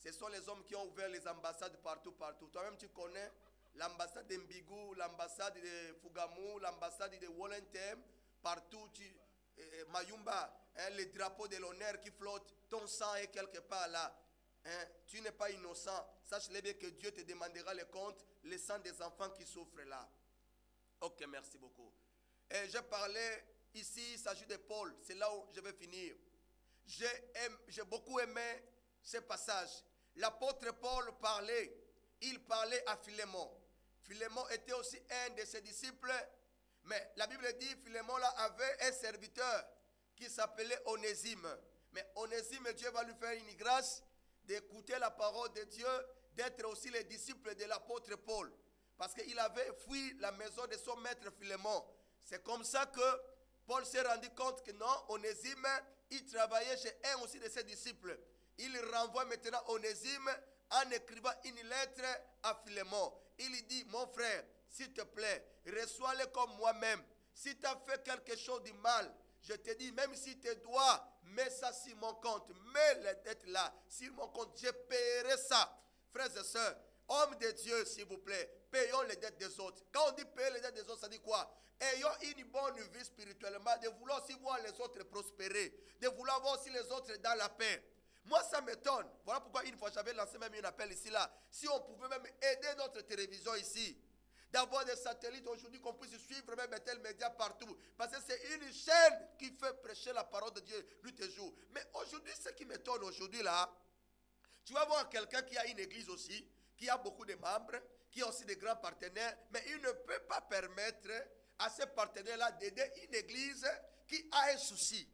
Ce sont les hommes qui ont ouvert les ambassades partout. Toi-même, tu connais l'ambassade d'Mbigou, l'ambassade de Fougamou, l'ambassade de Wollentem, partout. Mayumba, hein, les drapeaux de l'honneur qui flottent, ton sang est quelque part là. Hein, tu n'es pas innocent. Sache-le bien que Dieu te demandera les comptes, le sang des enfants qui souffrent là. Ok, merci beaucoup. Et je parlais ici, il s'agit de Paul. C'est là où je vais finir. J'ai beaucoup aimé ce passage. L'apôtre Paul parlait. Il parlait à Philémon. Philémon était aussi un de ses disciples. Mais la Bible dit Philémon là avait un serviteur qui s'appelait Onésime. Mais Onésime, Dieu va lui faire une grâce d'écouter la parole de Dieu, d'être aussi le disciple de l'apôtre Paul. Parce qu'il avait fui la maison de son maître Philémon. C'est comme ça que Paul s'est rendu compte que non, Onésime, il travaillait chez un aussi de ses disciples. Il renvoie maintenant Onésime en écrivant une lettre à Philémon. Il lui dit, mon frère, s'il te plaît, reçois-le comme moi-même. Si tu as fait quelque chose de mal, je te dis, même si tu dois, mets ça sur mon compte. Mets les dettes là, sur mon compte. Je paierai ça. Frères et sœurs, hommes de Dieu, s'il vous plaît, payons les dettes des autres. Quand on dit payer les dettes des autres, ça dit quoi? Ayons une bonne vie spirituellement, de vouloir aussi voir les autres prospérer, de vouloir voir aussi les autres dans la paix. Moi, ça m'étonne. Voilà pourquoi une fois, j'avais lancé même un appel ici, là. Si on pouvait même aider notre télévision ici, d'avoir des satellites aujourd'hui, qu'on puisse suivre même tel média partout. Parce que c'est une chaîne qui fait prêcher la parole de Dieu nuit et jour. Mais aujourd'hui, ce qui m'étonne aujourd'hui, là, tu vas voir quelqu'un qui a une église aussi, qui a beaucoup de membres, qui a aussi des grands partenaires, mais il ne peut pas permettre à ces partenaires-là d'aider une église qui a un souci.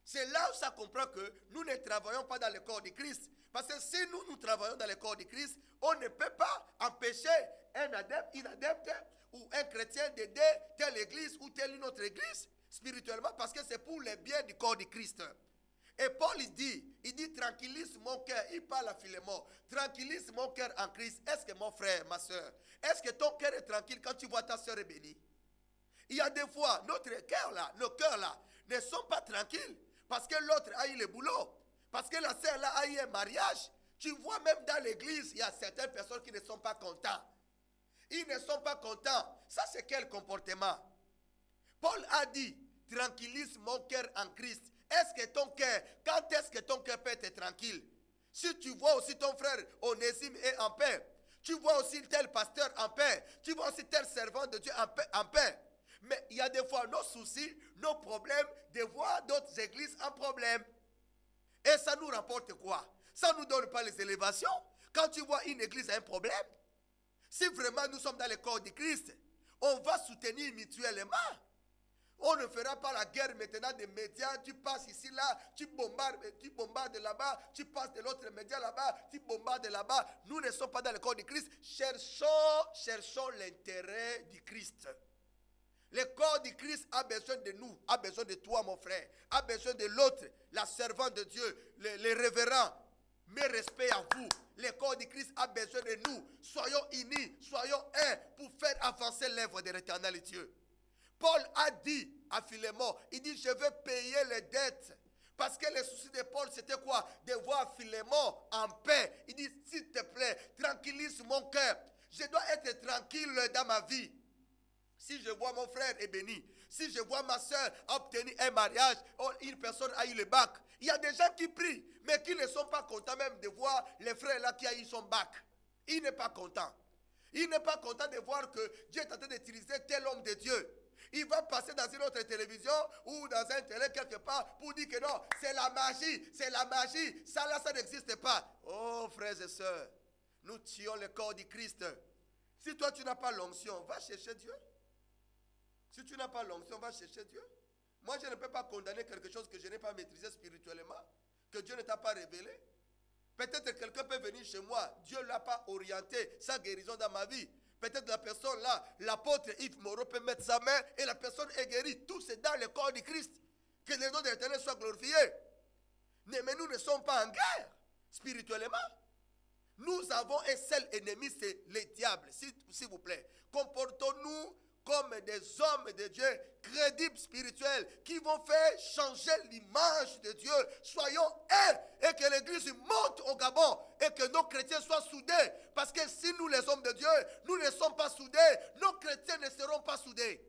C'est là où ça comprend que nous ne travaillons pas dans le corps de Christ. Parce que si nous travaillons dans le corps de Christ, on ne peut pas empêcher un adepte, une adepte ou un chrétien d'aider telle église ou telle une autre église spirituellement, parce que c'est pour le bien du corps de Christ. Et Paul il dit tranquillise mon cœur. Il parle à Philémon. Tranquillise mon cœur en Christ. Est-ce que mon frère, ma soeur, est-ce que ton cœur est tranquille quand tu vois ta soeur est bénie? Il y a des fois, notre cœur là, nos cœurs là, ne sont pas tranquilles. Parce que l'autre a eu le boulot. Parce que la sœur là a eu un mariage. Tu vois même dans l'église, il y a certaines personnes qui ne sont pas contents. Ils ne sont pas contents. Ça c'est quel comportement? Paul a dit, tranquillise mon cœur en Christ. Est-ce que ton cœur, quand est-ce que ton cœur peut être tranquille? Si tu vois aussi ton frère Onésime est en paix. Tu vois aussi tel pasteur en paix. Tu vois aussi tel servant de Dieu en paix. Mais il y a des fois nos soucis, nos problèmes, de voir d'autres églises en problème. Et ça nous rapporte quoi? Ça ne nous donne pas les élévations. Quand tu vois une église a un problème, si vraiment nous sommes dans le corps de Christ, on va soutenir mutuellement. On ne fera pas la guerre maintenant des médias. Tu passes ici, là, tu bombardes là-bas, tu passes de l'autre média là-bas, tu bombardes là-bas. Nous ne sommes pas dans le corps de Christ. Cherchons l'intérêt du Christ. Le corps du Christ a besoin de nous, a besoin de toi, mon frère, a besoin de l'autre, la servante de Dieu, les révérends. Mes respects à vous. Le corps du Christ a besoin de nous. Soyons unis, soyons un pour faire avancer l'œuvre de l'éternel Dieu. Paul a dit à Philémon, il dit, je vais payer les dettes. Parce que le souci de Paul, c'était quoi? De voir Philémon en paix. Il dit, s'il te plaît, tranquillise mon cœur. Je dois être tranquille dans ma vie. Si je vois mon frère est béni, si je vois ma soeur obtenir un mariage, une personne a eu le bac, il y a des gens qui prient, mais qui ne sont pas contents même de voir les frères là qui a eu son bac. Il n'est pas content. Il n'est pas content de voir que Dieu est en train d'utiliser tel homme de Dieu. Il va passer dans une autre télévision ou dans un télé quelque part pour dire que non, c'est la magie, c'est la magie. Ça là, ça n'existe pas. Oh frères et sœurs, nous tuons le corps du Christ. Si toi tu n'as pas l'onction, va chercher Dieu. Si tu n'as pas l'onction, va chercher Dieu. Moi, je ne peux pas condamner quelque chose que je n'ai pas maîtrisé spirituellement, que Dieu ne t'a pas révélé. Peut-être que quelqu'un peut venir chez moi, Dieu ne l'a pas orienté, sa guérison dans ma vie. Peut-être la personne là, l'apôtre Yves Moreau peut mettre sa main et la personne est guérie. Tout c'est dans le corps du Christ. Que le nom de l'Éternel soit glorifié. Mais nous ne sommes pas en guerre spirituellement. Nous avons un seul ennemi, c'est le diable. S'il vous plaît, comportons-nous comme des hommes de Dieu crédibles spirituels qui vont faire changer l'image de Dieu. Soyons un et que l'église monte au Gabon et que nos chrétiens soient soudés. Parce que si nous les hommes de Dieu, nous ne sommes pas soudés, nos chrétiens ne seront pas soudés.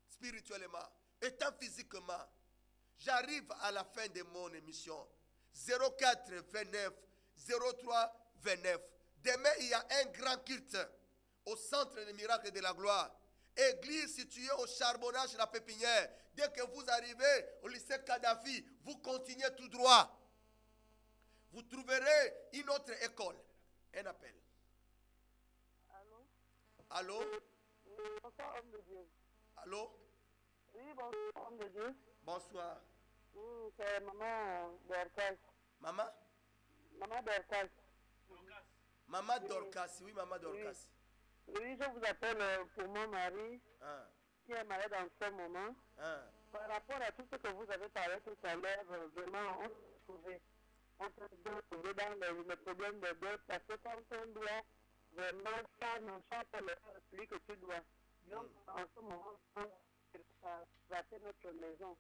Spirituellement, étant physiquement, j'arrive à la fin de mon émission. 04 29 03 29. Demain, il y a un grand culte au centre des miracles de la gloire. Église située au charbonnage de la pépinière. Dès que vous arrivez au lycée Kadhafi, vous continuez tout droit. Vous trouverez une autre école. Un appel. Allô? Allô? Oui, bonsoir, homme de Dieu. Allô? Oui, bonsoir, homme de Dieu. Bonsoir. Oui, c'est maman Dorcas. Maman? Maman Dorcas. Maman Dorcas. Oui, maman Dorcas. Oui, je vous appelle pour mon mari Hein, qui est malade en ce moment. hein. Par rapport à tout ce que vous avez parlé tout à l'heure, vraiment, on peut trouver dans le problème de dette parce que quand on doit vraiment faire non pas celui que tu dois. Donc, en ce moment, on va rater notre maison.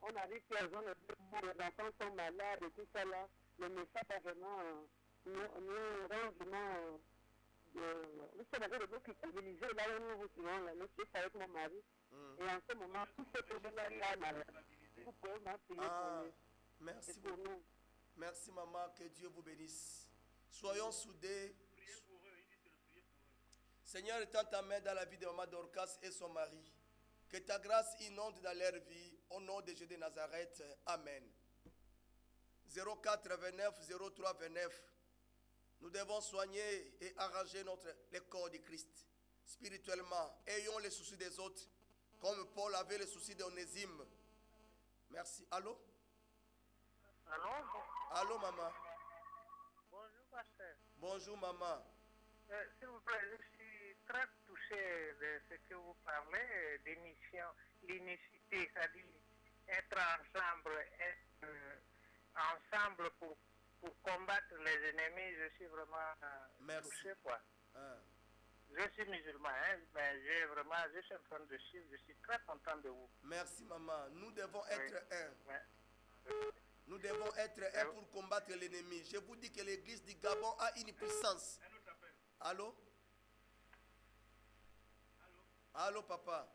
On arrive à les enfants sont malades et tout ça là. Le message a vraiment nous rend vraiment nous sommes avec le bloc culpabilisé là où nous vous suivons là. Nous sommes avec mon mari. Et en ce moment, tout ce problème là, vous pouvez m'appuyer pour nous. Merci Pour beaucoup. nous. Merci maman, que Dieu vous bénisse. Soyons soudés. Seigneur, étends ta main dans la vie de maman Dorcas et son mari. Que ta grâce inonde dans leur vie. Au nom de Jésus de Nazareth. Amen. 04 29 03 29. Nous devons soigner et arranger le corps de Christ. Spirituellement, ayons les soucis des autres. Comme Paul avait les soucis d'Onésime. Merci. Allô? Allô? Allô, maman? Bonjour, pasteur. Bonjour, maman. S'il vous plaît, je suis très touché de ce que vous parlez d'émission, l'unicité, c'est-à-dire être ensemble pour combattre les ennemis. Je suis vraiment touché, quoi. Je suis musulman, mais je suis en train de suivre, je suis très content de vous. Merci, maman. Nous devons être un. Oui. Nous devons être un pour combattre l'ennemi. Je vous dis que l'église du Gabon a une puissance. Allô? Allô, papa?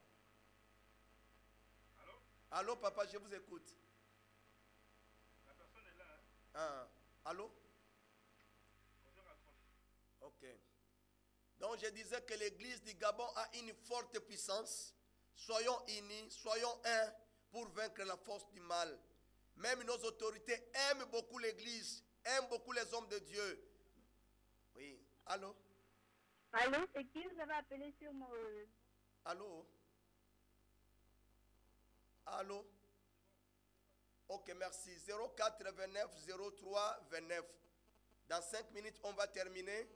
Allô, papa, je vous écoute. La personne est là. Ah. Allô? Ok. Donc je disais que l'église du Gabon a une forte puissance. Soyons unis, soyons un pour vaincre la force du mal. Même nos autorités aiment beaucoup l'église, aiment beaucoup les hommes de Dieu. Oui. Allô? Allô? C'est qui vous avez appelé sur mon... Allô? Allô? Ok, merci. 04 29 03 29. Dans 5 minutes, on va terminer.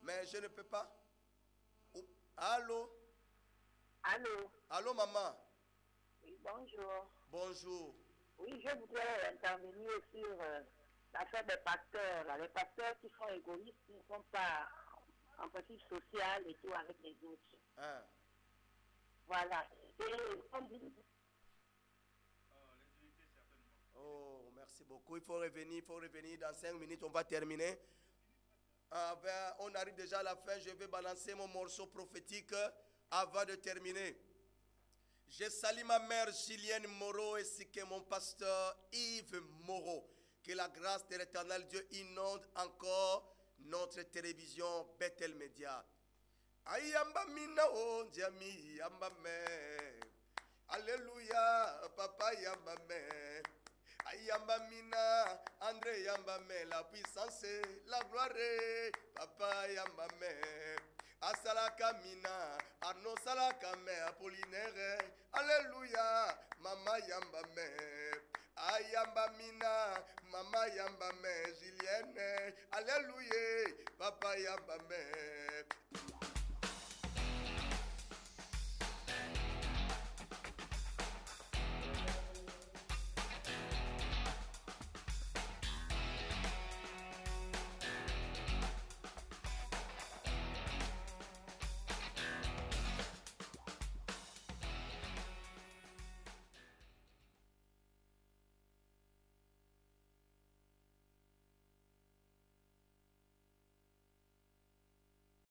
Mais je ne peux pas. Allô? Allô? Allô, maman? Oui, bonjour. Bonjour. Oui, je voudrais intervenir sur l'affaire des pasteurs. Là. Les pasteurs qui sont égoïstes, qui ne sont pas en principe social et tout avec les autres. Hein? Voilà. Et comme dit... Oh, merci beaucoup. Il faut revenir dans 5 minutes. On va terminer. On arrive déjà à la fin. Je vais balancer mon morceau prophétique avant de terminer. Je salue ma mère Julienne Moreau ainsi que mon pasteur Yves Moreau. Que la grâce de l'éternel Dieu inonde encore notre télévision Bethel Media. Ayamba mina o jami yamba me. Alléluia, papa yamba me. Ayamba mina, André yamba me. La puissance, la gloire, papa yamba me. Asalaka mina, Arnaud salaka me, Apollinaire. Alléluia, mama yamba me. Ayamba mina, mama yamba me, Julienne. Alléluia, papa yamba me.